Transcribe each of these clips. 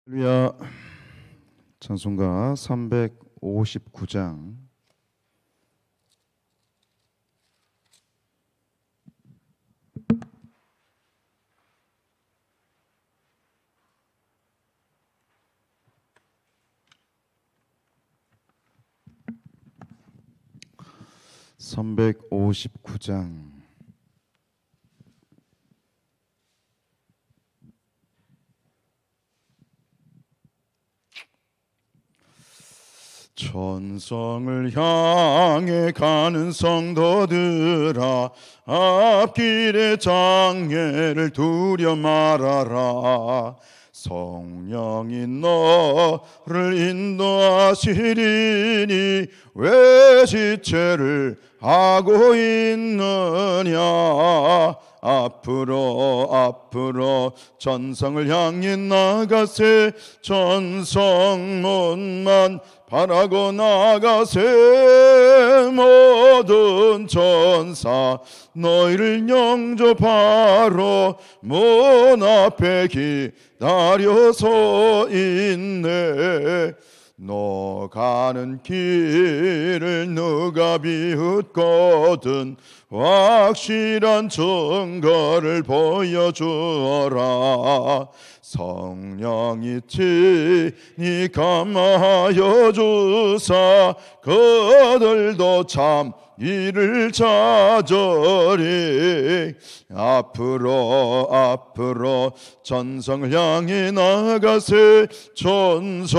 할렐루야. 찬송가 359장. (359장) 천성을 향해 가는 성도들아, 앞길의 장애를 두려 말아라. 성령이 너를 인도하시리니 왜 지체를 하고 있느냐. 앞으로 전성을 향해 나가세. 전성문만 바라고 나가세. 모든 전사 너희를 영접하러 문 앞에 기다려 서 있네. 너 가는 길을 누가 비웃거든 확실한 증거를 보여주어라. 성령이 친히 감화하여 주사 그들도 참 이를 찾으리. 앞으로 전성을 향해 나가세. 전성문만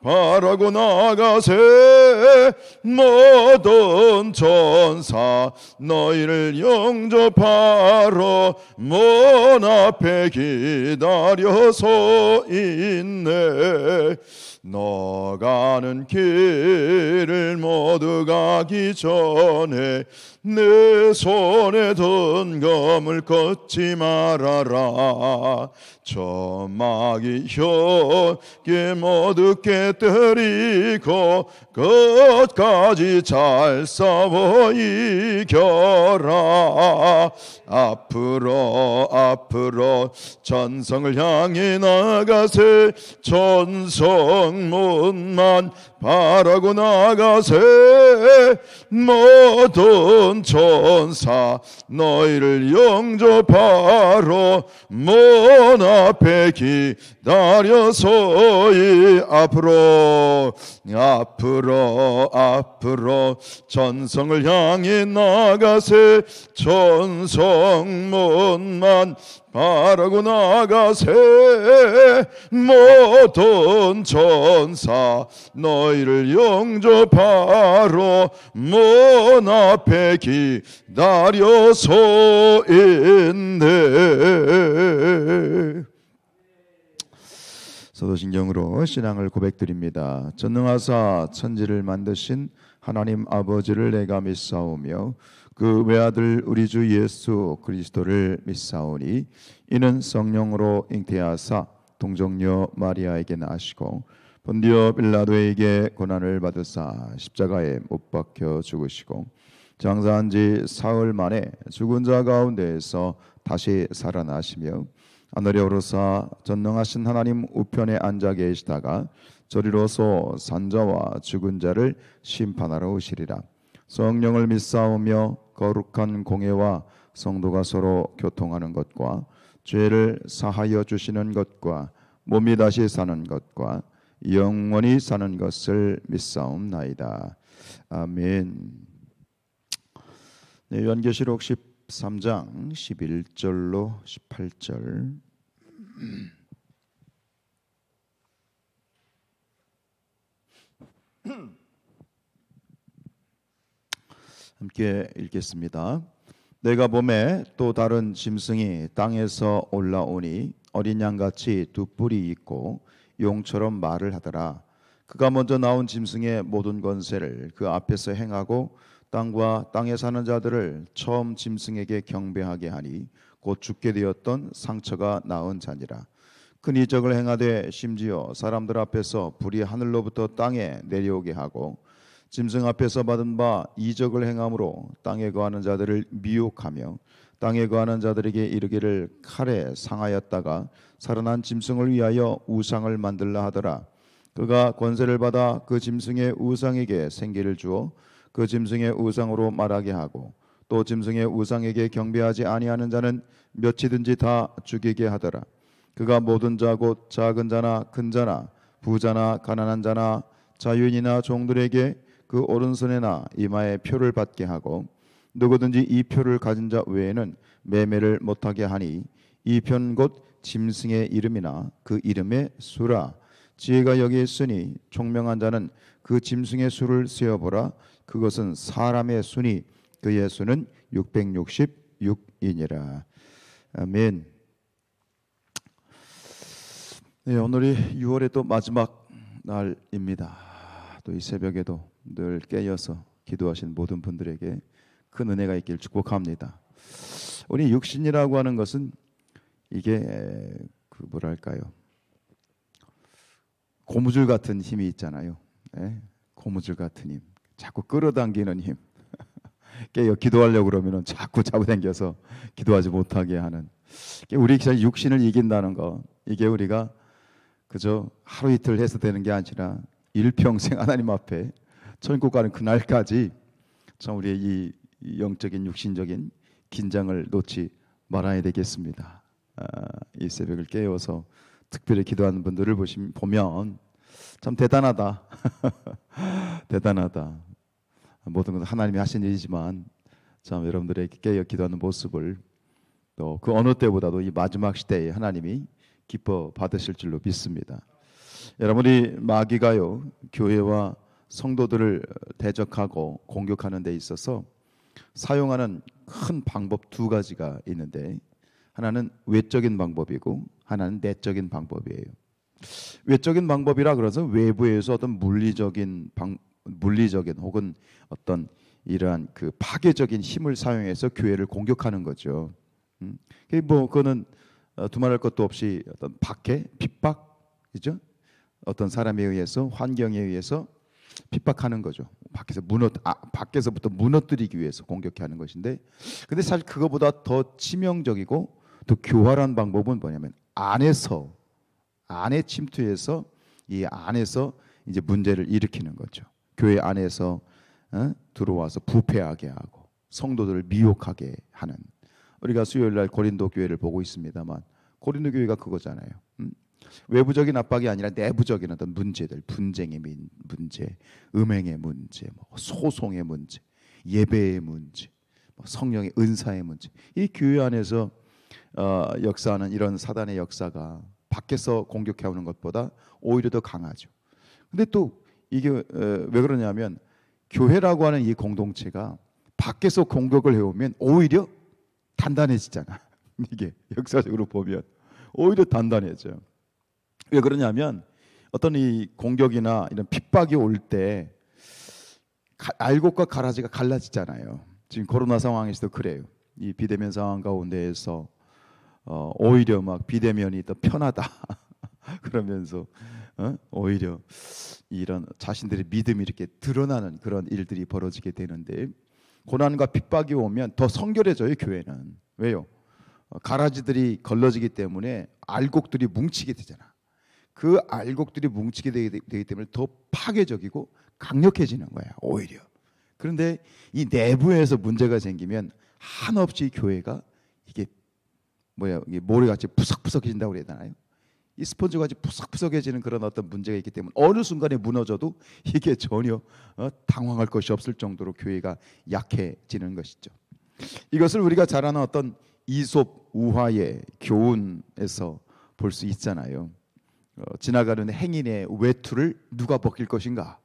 바라고 나가세. 모든 전사 너희를 영접하러 문 앞에 기다려 서 있네. 너 가는 길을 모두 가기 전에 내 손에 든 검을 걷지 말아라. 저마귀 혀에 모두 깨뜨리고 끝까지 잘 싸워 이겨라. 앞으로 전성을 향해 나가세. 전성문만 바라고 나가세. 모든 전사 너희를 영접하러 문 앞에 기다려 서이. 앞으로 전성을 향해 나가세. 전성문만 바라고 나가세. 모든 전사 너희를 영접하러 문 앞에 기다려 서 있네. 사도신경으로 신앙을 고백드립니다. 전능하사 천지를 만드신 하나님 아버지를 내가 믿사오며 그 외아들 우리 주 예수 그리스도를 믿사오니 이는 성령으로 잉태하사 동정녀 마리아에게 나시고 본디오 빌라도에게 고난을 받으사 십자가에 못 박혀 죽으시고 장사한 지 사흘 만에 죽은 자 가운데에서 다시 살아나시며 하늘에 오르사 전능하신 하나님 우편에 앉아 계시다가 저리로서 산자와 죽은 자를 심판하러 오시리라. 성령을 믿사오며 거룩한 공예와 성도가 서로 교통하는 것과 죄를 사하여 주시는 것과 몸이 다시 사는 것과 영원히 사는 것을 믿사옵나이다. 아멘. 네, 요한계시록 13장 11절로 18절. 함께 읽겠습니다. 내가 보매 또 다른 짐승이 땅에서 올라오니 어린 양같이 두 뿔이 있고 용처럼 말을 하더라. 그가 먼저 나온 짐승의 모든 권세를 그 앞에서 행하고 땅과 땅에 사는 자들을 처음 짐승에게 경배하게 하니 곧 죽게 되었던 상처가 나은 자니라. 큰 이적을 행하되 심지어 사람들 앞에서 불이 하늘로부터 땅에 내려오게 하고 짐승 앞에서 받은 바 이적을 행함으로 땅에 거하는 자들을 미혹하며 땅에 거하는 자들에게 이르기를 칼에 상하였다가 살아난 짐승을 위하여 우상을 만들라 하더라. 그가 권세를 받아 그 짐승의 우상에게 생기를 주어 그 짐승의 우상으로 말하게 하고 또 짐승의 우상에게 경배하지 아니하는 자는 몇이든지 다 죽이게 하더라. 그가 모든 자 곧 작은 자나 큰 자나 부자나 가난한 자나 자유인이나 종들에게 그 오른손에나 이마에 표를 받게 하고 누구든지 이 표를 가진 자 외에는 매매를 못하게 하니 이 표는 곧 짐승의 이름이나 그 이름의 수라. 지혜가 여기 있으니 총명한 자는 그 짐승의 수를 세어보라. 그것은 사람의 수니 그의 수는 666이니라. 아멘. 네, 오늘이 6월의 또 마지막 날입니다. 또 이 새벽에도 늘 깨어서 기도하신 모든 분들에게 큰 은혜가 있길 축복합니다. 우리 육신이라고 하는 것은 이게 그 뭐랄까요? 고무줄 같은 힘이 있잖아요. 네? 고무줄 같은 힘, 자꾸 끌어당기는 힘. 깨어 기도하려고 그러면은 자꾸 잡아당겨서 기도하지 못하게 하는. 우리 육신을 이긴다는 거, 이게 우리가 그저 하루 이틀 해서 되는 게 아니라 일평생 하나님 앞에 천국 가는 그날까지 참 우리의 이 영적인 육신적인 긴장을 놓지 말아야 되겠습니다. 이 새벽을 깨워서 특별히 기도하는 분들을 보면 참 대단하다. 대단하다. 모든 것은 하나님이 하신 일이지만 참 여러분들에게 깨어 기도하는 모습을 또 그 어느 때보다도 이 마지막 시대에 하나님이 기뻐 받으실 줄로 믿습니다. 여러분이 마귀가요 교회와 성도들을 대적하고 공격하는 데 있어서 사용하는 큰 방법 두 가지가 있는데 하나는 외적인 방법이고 하나는 내적인 방법이에요. 외적인 방법이라 그래서 외부에서 어떤 물리적인 혹은 어떤 이러한 그 파괴적인 힘을 사용해서 교회를 공격하는 거죠. 그거는 두말할 것도 없이 어떤 박해, 핍박이죠. 어떤 사람에 의해서 환경에 의해서 핍박하는 거죠. 밖에서부터 무너뜨리기 위해서 공격하는 것인데, 근데 사실 그거보다 더 치명적이고 또 교활한 방법은 뭐냐면 안에 침투해서 이 안에서 이제 문제를 일으키는 거죠. 교회 안에서 들어와서 부패하게 하고 성도들을 미혹하게 하는. 우리가 수요일날 고린도 교회를 보고 있습니다만 고린도 교회가 그거잖아요. 외부적인 압박이 아니라 내부적인 어떤 문제들, 분쟁의 문제, 음행의 문제, 소송의 문제, 예배의 문제, 성령의 은사의 문제. 이 교회 안에서 역사하는 이런 사단의 역사가 밖에서 공격해오는 것보다 오히려 더 강하죠. 근데 또 이게 왜 그러냐면 교회라고 하는 이 공동체가 밖에서 공격을 해오면 오히려 단단해지잖아. 이게 역사적으로 보면 오히려 단단해져요. 왜 그러냐면 어떤 이 공격이나 이런 핍박이 올 때 알곡과 가라지가 갈라지잖아요. 지금 코로나 상황에서도 그래요. 이 비대면 상황 가운데에서 오히려 막 비대면이 더 편하다 그러면서 오히려 이런 자신들의 믿음이 이렇게 드러나는 그런 일들이 벌어지게 되는데, 고난과 핍박이 오면 더 성결해져요. 교회는. 왜요? 가라지들이 걸러지기 때문에 알곡들이 뭉치게 되잖아. 그 알곡들이 뭉치게 되기 때문에 더 파괴적이고 강력해지는 거야, 오히려. 그런데 이 내부에서 문제가 생기면 한없이 교회가 이게 모래같이 푸석푸석해진다고 그래야 되나요? 이 스펀지같이 푸석푸석해지는 그런 어떤 문제가 있기 때문에 어느 순간에 무너져도 이게 전혀 당황할 것이 없을 정도로 교회가 약해지는 것이죠. 이것을 우리가 잘 아는 어떤 이솝 우화의 교훈에서 볼 수 있잖아요. 지나가는 행인의 외투를 누가 벗길 것인가?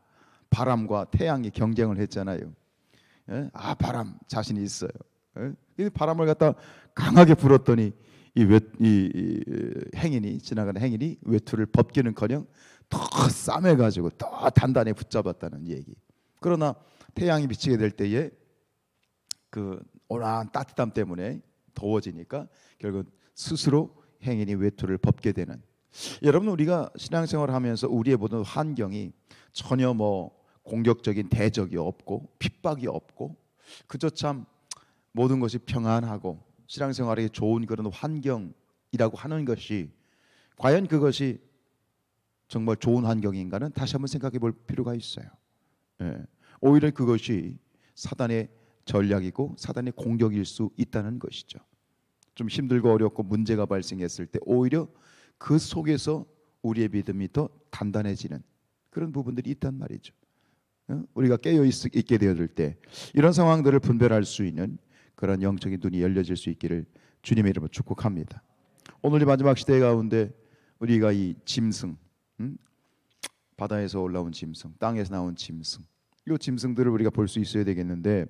바람과 태양이 경쟁을 했잖아요. 바람 자신이 있어요. 바람을 갖다 강하게 불었더니 이 행인이, 지나가는 행인이 외투를 벗기는커녕 더 싸매가지고 더 단단히 붙잡았다는 얘기. 그러나 태양이 비치게 될 때에 그 온화한 따뜻함 때문에 더워지니까 결국 스스로 행인이 외투를 벗게 되는. 여러분, 우리가 신앙생활을 하면서 우리의 모든 환경이 전혀 공격적인 대적이 없고 핍박이 없고 그저 참 모든 것이 평안하고 신앙생활에 좋은 그런 환경이라고 하는 것이 과연 그것이 정말 좋은 환경인가는 다시 한번 생각해 볼 필요가 있어요. 예. 오히려 그것이 사단의 전략이고 사단의 공격일 수 있다는 것이죠. 좀 힘들고 어렵고 문제가 발생했을 때 오히려 그 속에서 우리의 믿음이 더 단단해지는 그런 부분들이 있단 말이죠. 우리가 깨어 있게 되어질 때 이런 상황들을 분별할 수 있는 그런 영적인 눈이 열려질 수 있기를 주님의 이름으로 축복합니다. 오늘 이 마지막 시대 가운데 우리가 이 짐승, 바다에서 올라온 짐승, 땅에서 나온 짐승, 이 짐승들을 우리가 볼 수 있어야 되겠는데,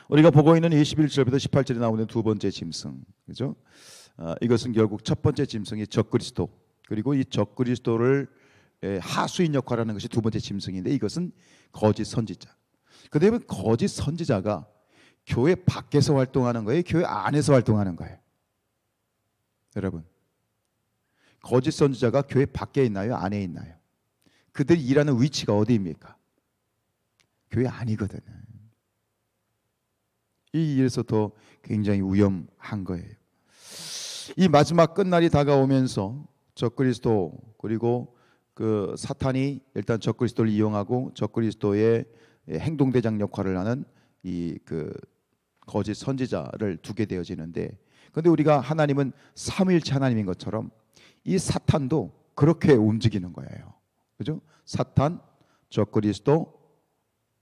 우리가 보고 있는 21절부터 18절에 나오는 두 번째 짐승, 그죠? 이것은 결국 첫 번째 짐승이 적그리스도, 그리고 이 적그리스도를 하수인 역할을 하는 것이 두 번째 짐승인데, 이것은 거짓 선지자. 그다음에 거짓 선지자가 교회 밖에서 활동하는 거예요, 교회 안에서 활동하는 거예요? 여러분, 거짓 선지자가 교회 밖에 있나요, 안에 있나요? 그들이 일하는 위치가 어디입니까? 교회 안이거든요. 이 일에서 더 굉장히 위험한 거예요. 이 마지막 끝날이 다가오면서 적그리스도, 그리고 그 사탄이 일단 적그리스도를 이용하고 적그리스도의 행동대장 역할을 하는 이 그 거짓 선지자를 두게 되어지는데, 그런데 우리가 하나님은 삼위일체 하나님인 것처럼 이 사탄도 그렇게 움직이는 거예요. 그죠? 사탄, 적그리스도,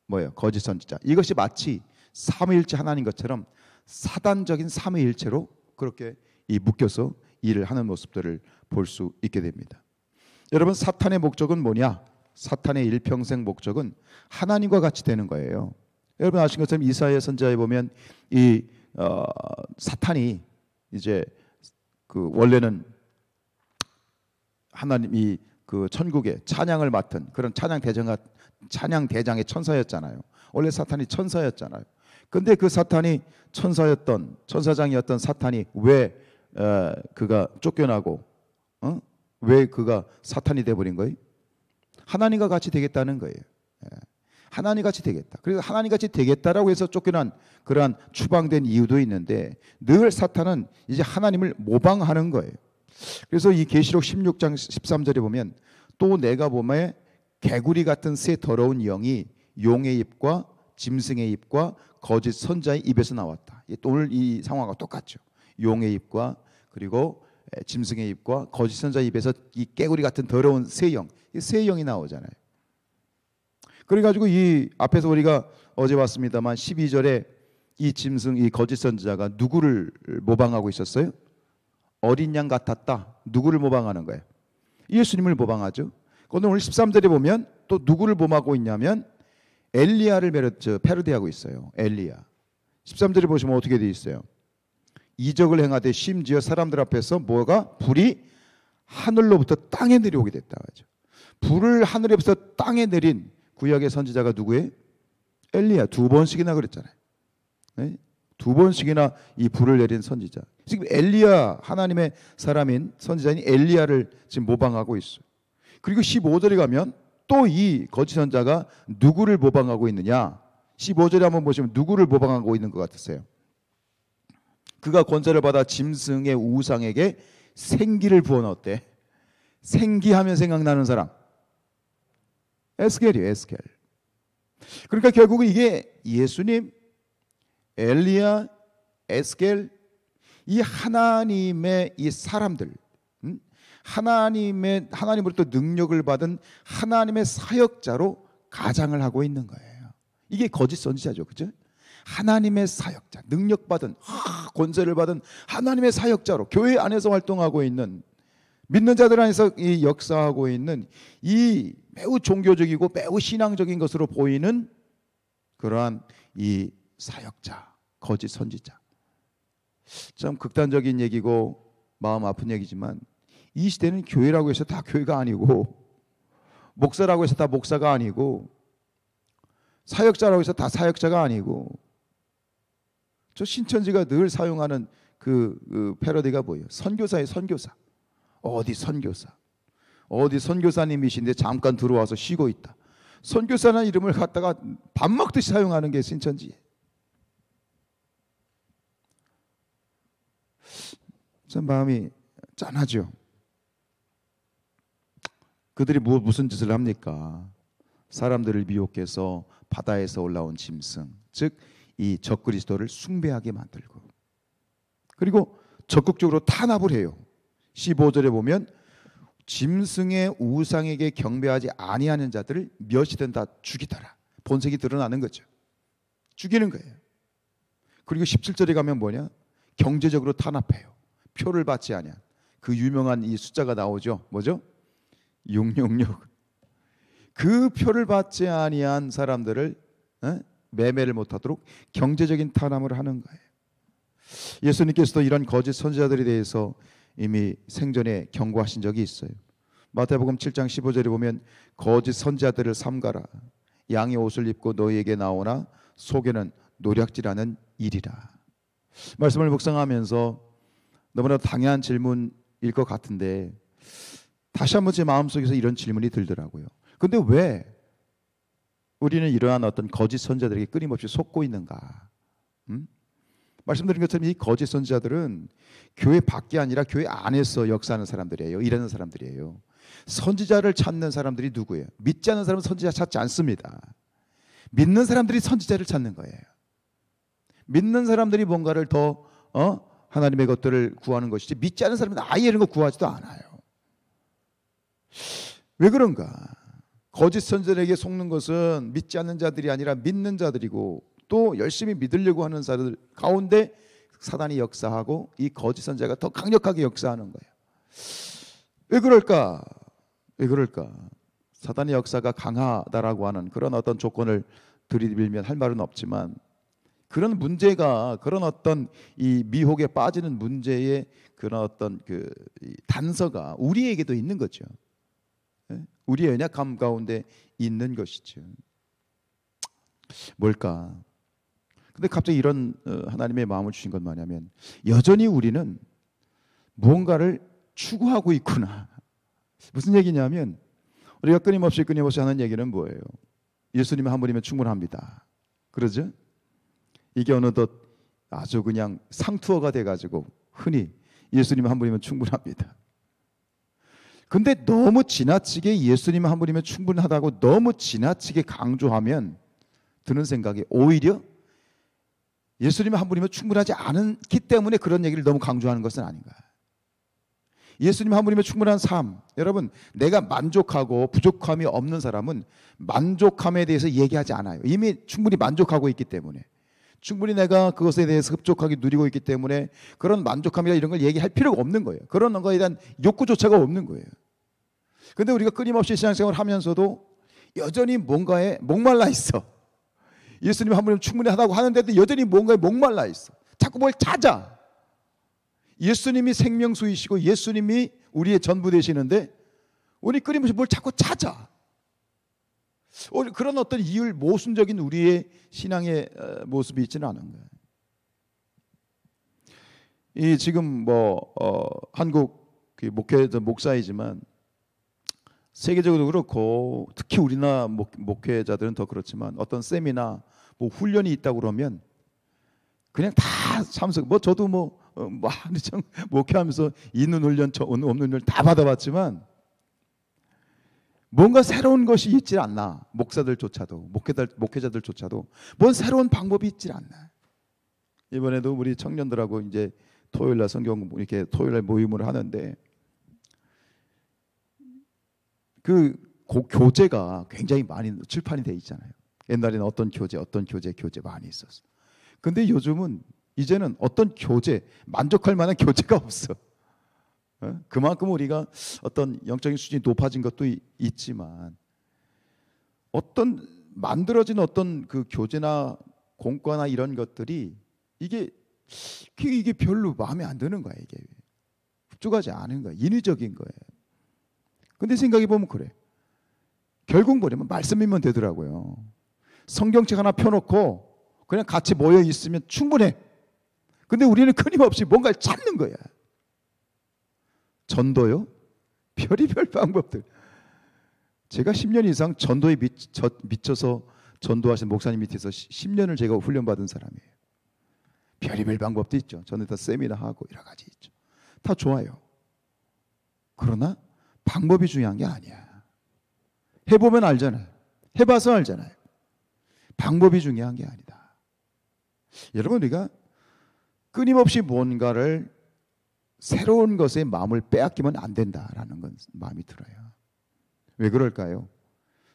뭐예요? 거짓 선지자. 이것이 마치 삼위일체 하나님 것처럼 사단적인 삼위일체로 그렇게 묶여서 일을 하는 모습들을 볼 수 있게 됩니다. 여러분, 사탄의 목적은 뭐냐? 사탄의 일평생 목적은 하나님과 같이 되는 거예요. 여러분 아신 것처럼 이사야 선지자에 보면 이 사탄이 이제 그 원래는 하나님이 그 천국의 찬양을 맡은 그런 찬양 대장의 천사였잖아요. 원래 사탄이 천사였잖아요. 근데 그 사탄이 천사장이었던 사탄이 왜 그가 쫓겨나고 왜 그가 사탄이 돼버린 거예요? 하나님과 같이 되겠다는 거예요. 하나님 같이 되겠다. 그래서 하나님 같이 되겠다라고 해서 쫓겨난 그러한 추방된 이유도 있는데, 늘 사탄은 이제 하나님을 모방하는 거예요. 그래서 이 계시록 16장 13절에 보면 또 내가 보매 개구리 같은 새 더러운 영이 용의 입과 짐승의 입과 거짓 선자의 입에서 나왔다. 오늘 이 상황과 똑같죠. 용의 입과 그리고 짐승의 입과 거짓 선자의 입에서 이 개구리 같은 더러운 새 영, 이 새 영이 나오잖아요. 그래가지고 이 앞에서 우리가 어제 봤습니다만 12절에 이 짐승, 이 거짓 선지자가 누구를 모방하고 있었어요? 어린 양 같았다. 누구를 모방하는 거예요? 예수님을 모방하죠. 그런데 오늘 13절에 보면 또 누구를 모방하고 있냐면 엘리야를 패러디하고 있어요. 엘리야. 13절에 보시면 어떻게 되어 있어요? 이적을 행하되 심지어 사람들 앞에서 뭐가? 불이 하늘로부터 땅에 내려오게 됐다. 불을 하늘에서 땅에 내린 구약의 선지자가 누구예요? 엘리야. 두 번씩이나 그랬잖아요. 네? 두 번씩이나 이 불을 내린 선지자. 지금 엘리야, 하나님의 사람인 선지자인 엘리야를 지금 모방하고 있어요. 그리고 15절에 가면 또 이 거짓 선자가 누구를 모방하고 있느냐? 15절에 한번 보시면 누구를 모방하고 있는 것 같으세요? 그가 권세를 받아 짐승의 우상에게 생기를 부어넣었대. 생기하면 생각나는 사람, 에스겔이에요. 에스겔. 그러니까 결국은 이게 예수님, 엘리야, 에스겔, 이 하나님의 이 사람들, 하나님으로부터 능력을 받은 하나님의 사역자로 가장을 하고 있는 거예요. 이게 거짓 선지자죠, 그죠? 하나님의 사역자, 능력받은, 권세를 받은 하나님의 사역자로 교회 안에서 활동하고 있는, 믿는 자들 안에서 이 역사하고 있는 이 매우 종교적이고 매우 신앙적인 것으로 보이는 그러한 이 사역자, 거짓 선지자. 참 극단적인 얘기고 마음 아픈 얘기지만 이 시대는 교회라고 해서 다 교회가 아니고, 목사라고 해서 다 목사가 아니고, 사역자라고 해서 다 사역자가 아니고, 저 신천지가 늘 사용하는 그 패러디가 뭐예요? 선교사예요. 선교사. 어디 선교사, 어디 선교사님이신데 잠깐 들어와서 쉬고 있다. 선교사라는 이름을 갖다가 밥 먹듯이 사용하는 게 신천지예요. 참 마음이 짠하죠. 그들이 무슨 짓을 합니까? 사람들을 미혹해서 바다에서 올라온 짐승, 즉 이 적그리스도를 숭배하게 만들고, 그리고 적극적으로 탄압을 해요. 15절에 보면 짐승의 우상에게 경배하지 아니하는 자들을 멸시든 다 죽이더라. 본색이 드러나는 거죠. 죽이는 거예요. 그리고 17절에 가면 뭐냐? 경제적으로 탄압해요. 표를 받지 아니한 그 유명한 이 숫자가 나오죠. 뭐죠? 666. 그 표를 받지 아니한 사람들을 매매를 못하도록 경제적인 탄압을 하는 거예요. 예수님께서도 이런 거짓 선지자들에 대해서 이미 생전에 경고하신 적이 있어요. 마태복음 7장 15절에 보면 거짓 선지자들을 삼가라. 양의 옷을 입고 너희에게 나오나 속에는 노략질하는 일이라. 말씀을 묵상하면서 너무나 당연한 질문일 것 같은데 다시 한번 제 마음속에서 이런 질문이 들더라고요. 근데 왜 우리는 이러한 어떤 거짓 선지자들에게 끊임없이 속고 있는가? 말씀드린 것처럼 이 거짓 선지자들은 교회 밖이 아니라 교회 안에서 역사하는 사람들이에요. 일하는 사람들이에요. 선지자를 찾는 사람들이 누구예요? 믿지 않는 사람은 선지자 찾지 않습니다. 믿는 사람들이 선지자를 찾는 거예요. 믿는 사람들이 뭔가를 더 하나님의 것들을 구하는 것이지, 믿지 않는 사람은 아예 이런 거 구하지도 않아요. 왜 그런가? 거짓 선지자에게 속는 것은 믿지 않는 자들이 아니라 믿는 자들이고, 또 열심히 믿으려고 하는 자들 가운데 사단이 역사하고 이 거짓 선지자가 더 강력하게 역사하는 거예요. 왜 그럴까? 왜 그럴까? 사단의 역사가 강하다라고 하는 그런 어떤 조건을 들이밀면 할 말은 없지만, 그런 문제가, 그런 어떤 이 미혹에 빠지는 문제의 그런 어떤 그 단서가 우리에게도 있는 거죠. 우리의 연약함 가운데 있는 것이죠. 뭘까? 근데 갑자기 이런 하나님의 마음을 주신 건 뭐냐면, 여전히 우리는 무언가를 추구하고 있구나. 무슨 얘기냐면, 우리가 끊임없이 하는 얘기는 뭐예요? 예수님 한 분이면 충분합니다. 그러죠? 이게 어느덧 아주 그냥 상투어가 돼가지고 흔히 예수님 한 분이면 충분합니다. 근데 너무 지나치게 예수님 한 분이면 충분하다고 너무 지나치게 강조하면 드는 생각이, 오히려 예수님 한 분이면 충분하지 않기 때문에 그런 얘기를 너무 강조하는 것은 아닌가. 예수님 한 분이면 충분한 삶, 여러분, 내가 만족하고 부족함이 없는 사람은 만족함에 대해서 얘기하지 않아요. 이미 충분히 만족하고 있기 때문에, 충분히 내가 그것에 대해서 흡족하게 누리고 있기 때문에 그런 만족함이나 이런 걸 얘기할 필요가 없는 거예요. 그런 거에 대한 욕구조차가 없는 거예요. 근데 우리가 끊임없이 신앙생활을 하면서도 여전히 뭔가에 목말라 있어. 예수님 한 분이면 충분하다고 하는데도 여전히 뭔가에 목말라 있어. 자꾸 뭘 찾아. 예수님이 생명수이시고 예수님이 우리의 전부 되시는데 우리 끊임없이 뭘 자꾸 찾아. 그런 어떤 이율 모순적인 우리의 신앙의 모습이 있지는 않은 거예요. 이 지금 한국 목사이지만 세계적으로 그렇고, 특히 우리나라 목회자들은 더 그렇지만, 어떤 세미나 훈련이 있다고 그러면 그냥 다 참석. 저도 목회하면서 있는 훈련, 없는 훈련 다 받아봤지만 뭔가 새로운 것이 있질 않나. 목사들조차도, 목회자들조차도 뭔 새로운 방법이 있질 않나. 이번에도 우리 청년들하고 이제 토요일날 성경 이렇게 토요일날 모임을 하는데, 그 교재가 굉장히 많이 출판이 돼 있잖아요. 옛날에는 어떤 교재 많이 있었어. 근데 요즘은 이제는 어떤 교재, 만족할 만한 교재가 없어. 그만큼 우리가 어떤 영적인 수준이 높아진 것도 있지만, 어떤 만들어진 어떤 그 교재나 공과나 이런 것들이 이게 별로 마음에 안 드는 거야. 이게 흡족하지 않은 거야. 인위적인 거예요. 근데 생각해 보면 그래. 결국 뭐냐면 말씀이면 되더라고요. 성경책 하나 펴놓고 그냥 같이 모여 있으면 충분해. 근데 우리는 끊임없이 뭔가를 찾는 거야. 전도요? 별의별 방법들. 제가 10년 이상 전도에 미쳐서 전도하신 목사님 밑에서 10년을 제가 훈련받은 사람이에요. 별의별 방법도 있죠. 저는 다 세미나 하고 여러 가지 있죠. 다 좋아요. 그러나 방법이 중요한 게 아니야. 해보면 알잖아요. 해봐서 알잖아요. 방법이 중요한 게 아니다. 여러분, 우리가 끊임없이 뭔가를 새로운 것에 마음을 빼앗기면 안 된다라는 건 마음이 들어요. 왜 그럴까요?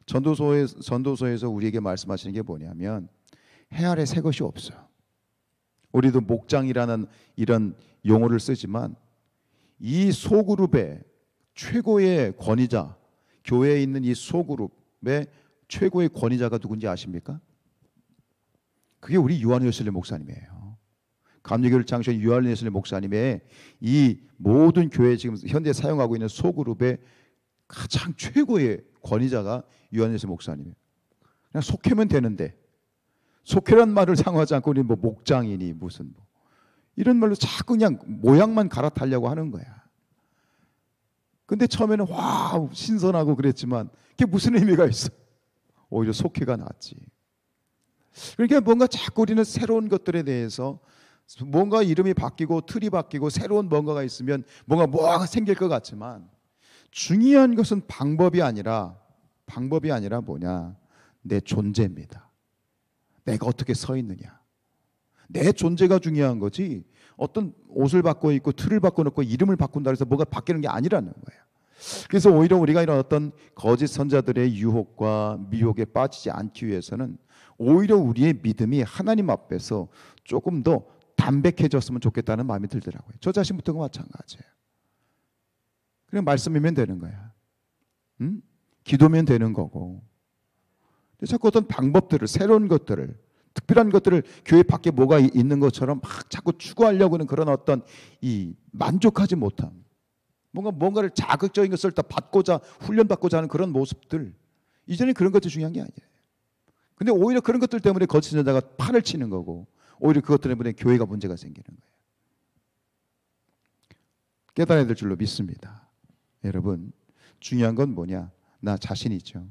전도서에서 우리에게 말씀하시는 게 뭐냐면 해 아래 새 것이 없어요. 우리도 목장이라는 이런 용어를 쓰지만 이 소그룹의 최고의 권위자, 교회에 있는 이 소그룹의 최고의 권위자가 누군지 아십니까? 그게 우리 유한 웨슬리 목사님이에요. 감리교를 창시한 유한 웨슬리 목사님의 이 모든 교회 지금 현재 사용하고 있는 소그룹의 가장 최고의 권위자가 유한 웨슬리 목사님이에요. 그냥 속해면 되는데, 속해란 말을 사용하지 않고 우리 뭐 목장이니 무슨 뭐 이런 말로 자꾸 그냥 모양만 갈아타려고 하는 거야. 근데 처음에는 와 신선하고 그랬지만 그게 무슨 의미가 있어? 오히려 속해가 낫지. 그러니까 뭔가 자꾸 우리는 새로운 것들에 대해서 뭔가 이름이 바뀌고 틀이 바뀌고 새로운 뭔가가 있으면 뭐가 생길 것 같지만 중요한 것은 방법이 아니라 뭐냐? 내 존재입니다. 내가 어떻게 서 있느냐. 내 존재가 중요한 거지 어떤 옷을 바꿔 입고 틀을 바꿔놓고 이름을 바꾼다 해서 뭐가 바뀌는 게 아니라는 거예요. 그래서 오히려 우리가 이런 어떤 거짓 선자들의 유혹과 미혹에 빠지지 않기 위해서는 오히려 우리의 믿음이 하나님 앞에서 조금 더 담백해졌으면 좋겠다는 마음이 들더라고요. 저 자신부터가 마찬가지예요. 그냥 말씀이면 되는 거야. 응? 기도면 되는 거고. 자꾸 어떤 방법들을, 새로운 것들을, 특별한 것들을 교회 밖에 뭐가 있는 것처럼 막 자꾸 추구하려고 하는 그런 어떤 이 만족하지 못함, 뭔가를 자극적인 것을 다 받고자, 훈련받고자 하는 그런 모습들, 이전에 그런 것도 중요한 게 아니에요. 근데 오히려 그런 것들 때문에 거짓 선자가 판을 치는 거고, 오히려 그것 때문에 교회가 문제가 생기는 거예요. 깨달아야 될 줄로 믿습니다. 여러분, 중요한 건 뭐냐? 나 자신이죠.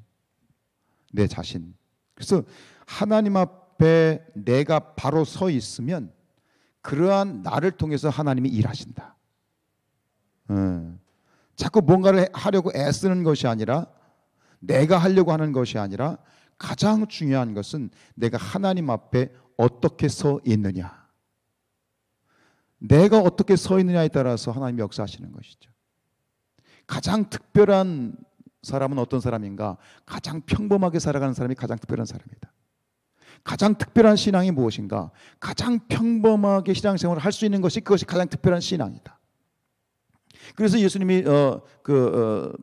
내 자신. 그래서 하나님 앞에 내가 바로 서 있으면 그러한 나를 통해서 하나님이 일하신다. 자꾸 뭔가를 하려고 애쓰는 것이 아니라, 내가 하려고 하는 것이 아니라 가장 중요한 것은 내가 하나님 앞에 어떻게 서 있느냐. 내가 어떻게 서 있느냐에 따라서 하나님이 역사하시는 것이죠. 가장 특별한 사람은 어떤 사람인가? 가장 평범하게 살아가는 사람이 가장 특별한 사람이다. 가장 특별한 신앙이 무엇인가? 가장 평범하게 신앙생활을 할 수 있는 것이 그것이 가장 특별한 신앙이다. 그래서 예수님이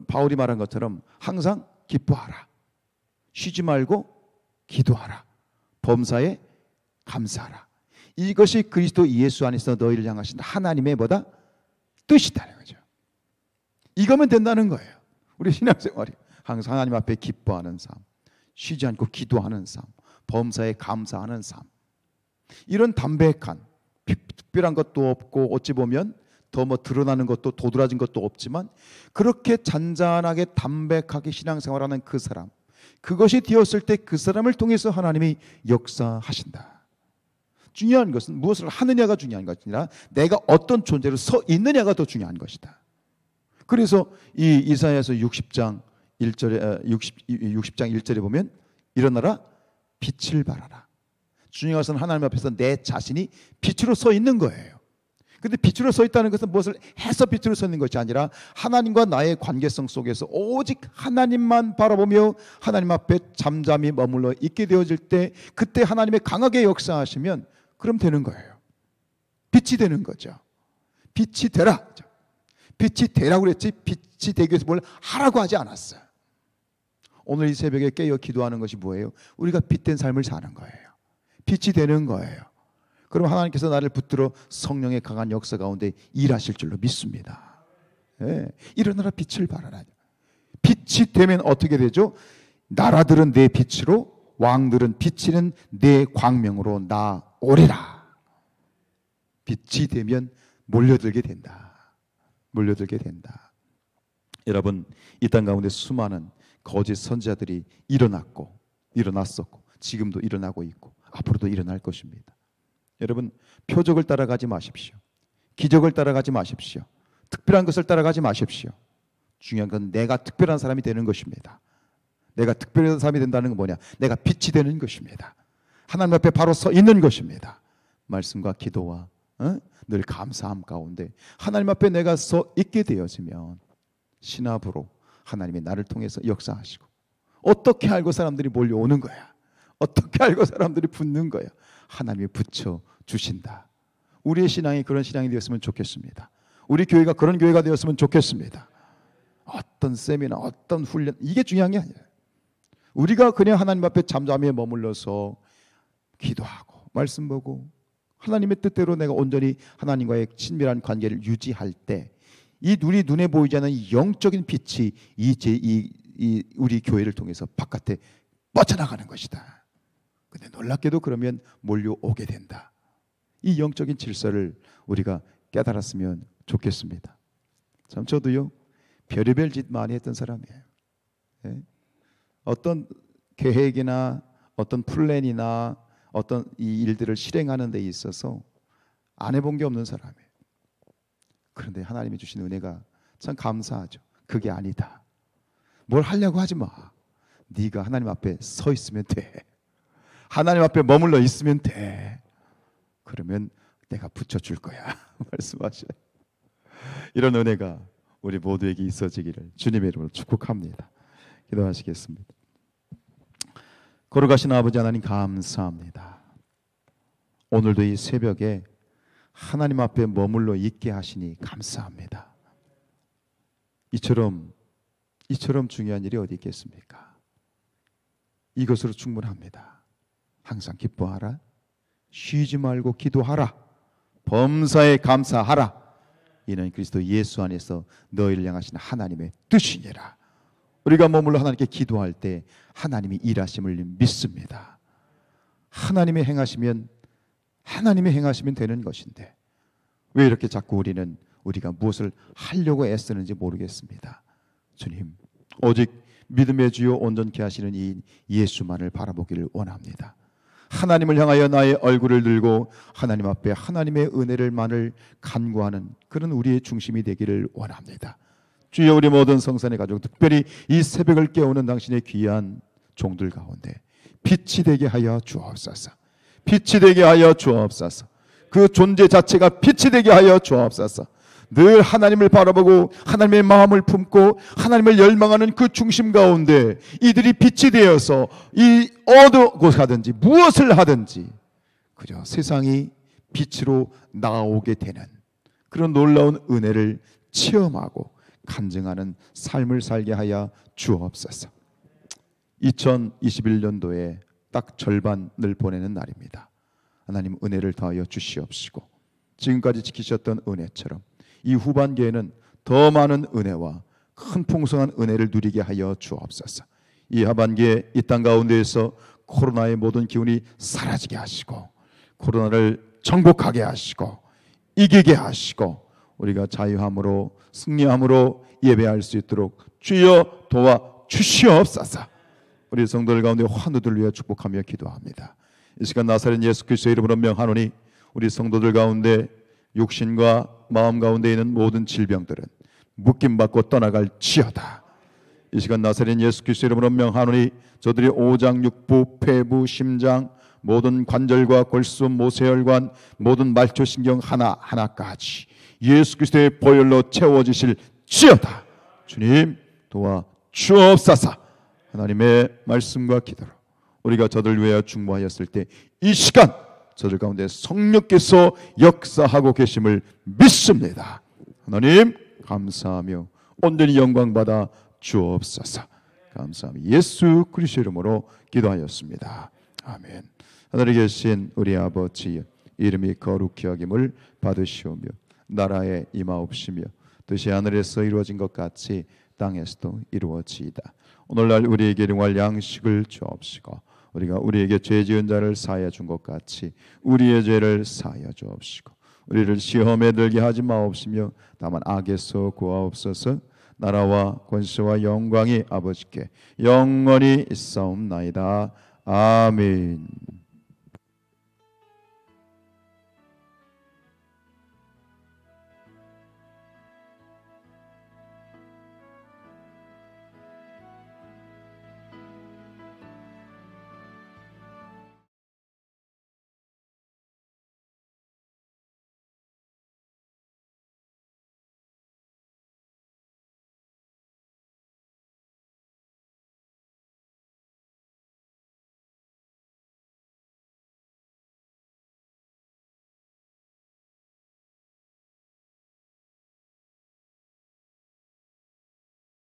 바울이 말한 것처럼 항상 기뻐하라, 쉬지 말고 기도하라, 범사에 감사하라. 이것이 그리스도 예수 안에서 너희를 향하신 하나님의 뭐다? 뜻이다는 거죠. 이거면 된다는 거예요. 우리 신앙생활이 항상 하나님 앞에 기뻐하는 삶, 쉬지 않고 기도하는 삶, 범사에 감사하는 삶. 이런 담백한, 특별한 것도 없고 어찌 보면 더 뭐 드러나는 것도 도드라진 것도 없지만 그렇게 잔잔하게 담백하게 신앙생활하는 그 사람, 그것이 되었을 때 그 사람을 통해서 하나님이 역사하신다. 중요한 것은 무엇을 하느냐가 중요한 것이 아니라 내가 어떤 존재로 서 있느냐가 더 중요한 것이다. 그래서 이 이사야서 60장 1절에 보면 일어나라 빛을 발하라. 중요한 것은 하나님 앞에서 내 자신이 빛으로 서 있는 거예요. 근데 빛으로 서 있다는 것은 무엇을 해서 빛으로 서 있는 것이 아니라 하나님과 나의 관계성 속에서 오직 하나님만 바라보며 하나님 앞에 잠잠히 머물러 있게 되어질 때, 그때 하나님의 강하게 역사하시면 그럼 되는 거예요. 빛이 되는 거죠. 빛이 되라. 빛이 되라고 그랬지 빛이 되기 위해서 뭘 하라고 하지 않았어요. 오늘 이 새벽에 깨어 기도하는 것이 뭐예요? 우리가 빛된 삶을 사는 거예요. 빛이 되는 거예요. 그럼 하나님께서 나를 붙들어 성령의 강한 역사 가운데 일하실 줄로 믿습니다. 예. 일어나라 빛을 발하라. 빛이 되면 어떻게 되죠? 나라들은 내 빛으로, 왕들은 비치는 내 광명으로 나오리라. 빛이 되면 몰려들게 된다. 몰려들게 된다. 여러분, 이 땅 가운데 수많은 거짓 선지자들이 일어났었고 지금도 일어나고 있고 앞으로도 일어날 것입니다. 여러분, 표적을 따라가지 마십시오. 기적을 따라가지 마십시오. 특별한 것을 따라가지 마십시오. 중요한 건 내가 특별한 사람이 되는 것입니다. 내가 특별한 사람이 된다는 건 뭐냐? 내가 빛이 되는 것입니다. 하나님 앞에 바로 서 있는 것입니다. 말씀과 기도와 늘 감사함 가운데 하나님 앞에 내가 서 있게 되어지면 신압으로 하나님이 나를 통해서 역사하시고, 어떻게 알고 사람들이 몰려오는 거야? 어떻게 알고 사람들이 붙는 거야? 하나님이 붙여 주신다. 우리의 신앙이 그런 신앙이 되었으면 좋겠습니다. 우리 교회가 그런 교회가 되었으면 좋겠습니다. 어떤 세미나 어떤 훈련, 이게 중요한 게 아니에요. 우리가 그냥 하나님 앞에 잠잠히 머물러서 기도하고 말씀 보고 하나님의 뜻대로 내가 온전히 하나님과의 친밀한 관계를 유지할 때 이 눈에 보이지 않는 영적인 빛이 우리 교회를 통해서 바깥에 뻗쳐나가는 것이다. 근데 놀랍게도 그러면 몰려오게 된다. 이 영적인 질서를 우리가 깨달았으면 좋겠습니다. 참 저도요, 별의별 짓 많이 했던 사람이에요. 네? 어떤 계획이나 어떤 플랜이나 어떤 이 일들을 실행하는 데 있어서 안 해본 게 없는 사람이에요. 그런데 하나님이 주신 은혜가 참 감사하죠. 그게 아니다. 뭘 하려고 하지 마. 네가 하나님 앞에 서 있으면 돼. 하나님 앞에 머물러 있으면 돼. 그러면 내가 붙여줄 거야. 말씀하셔요. 이런 은혜가 우리 모두에게 있어지기를 주님의 이름으로 축복합니다. 기도하시겠습니다. 거룩하신 아버지 하나님, 감사합니다. 오늘도 이 새벽에 하나님 앞에 머물러 있게 하시니 감사합니다. 이처럼 중요한 일이 어디 있겠습니까? 이것으로 충분합니다. 항상 기뻐하라, 쉬지 말고 기도하라, 범사에 감사하라. 이는 그리스도 예수 안에서 너희를 향하신 하나님의 뜻이니라. 우리가 머물러 하나님께 기도할 때 하나님이 일하심을 믿습니다. 하나님의 행하시면 되는 것인데 왜 이렇게 자꾸 우리가 무엇을 하려고 애쓰는지 모르겠습니다. 주님, 오직 믿음의 주요 온전케 하시는 이 예수만을 바라보기를 원합니다. 하나님을 향하여 나의 얼굴을 들고 하나님 앞에 하나님의 은혜를만을 간구하는 그런 우리의 중심이 되기를 원합니다. 주여, 우리 모든 성산의 가족, 특별히 이 새벽을 깨우는 당신의 귀한 종들 가운데 빛이 되게 하여 주옵소서. 빛이 되게 하여 주옵소서. 그 존재 자체가 빛이 되게 하여 주옵소서. 늘 하나님을 바라보고 하나님의 마음을 품고 하나님을 열망하는 그 중심 가운데 이들이 빛이 되어서 이 어느 곳 가든지 무엇을 하든지 그저 세상이 빛으로 나오게 되는 그런 놀라운 은혜를 체험하고 간증하는 삶을 살게 하여 주옵소서. 2021년도에 딱 절반을 보내는 날입니다. 하나님, 은혜를 더하여 주시옵시고 지금까지 지키셨던 은혜처럼 이 후반기에는 더 많은 은혜와 큰 풍성한 은혜를 누리게 하여 주옵소서. 이 하반기에 이 땅 가운데에서 코로나의 모든 기운이 사라지게 하시고 코로나를 정복하게 하시고 이기게 하시고 우리가 자유함으로 승리함으로 예배할 수 있도록 주여 도와 주시옵소서. 우리 성도들 가운데 환우들 위해 축복하며 기도합니다. 이 시간 나사렛 예수 그리스도의 이름으로 명하노니 우리 성도들 가운데 육신과 마음 가운데 있는 모든 질병들은 묶임받고 떠나갈지어다. 이 시간 나사렛 예수 그리스도의 이름으로 명하노니 저들이 오장, 육부, 폐부, 심장, 모든 관절과 골수, 모세혈관, 모든 말초신경 하나하나까지 예수 그리스도의 보혈로 채워지실지어다. 주님 도와 주옵소서. 하나님의 말씀과 기도로 우리가 저들 위하여 중보하였을 때 이 시간 저들 가운데 성령께서 역사하고 계심을 믿습니다. 하나님 감사하며 온전히 영광받아 주옵소서. 감사합니다. 예수 그리스도의 이름으로 기도하였습니다. 아멘. 하늘에 계신 우리 아버지, 이름이 거룩히 여김을 받으시오며 나라에 임하옵시며 뜻이 하늘에서 이루어진 것 같이 땅에서도 이루어지이다. 오늘날 우리에게 일용할 양식을 주옵시고 우리가 우리에게 죄 지은 자를 사하여 준 것 같이 우리의 죄를 사하여 주옵시고 우리를 시험에 들게 하지 마옵시며 다만 악에서 구하옵소서. 나라와 권세와 영광이 아버지께 영원히 있사옵나이다. 아멘.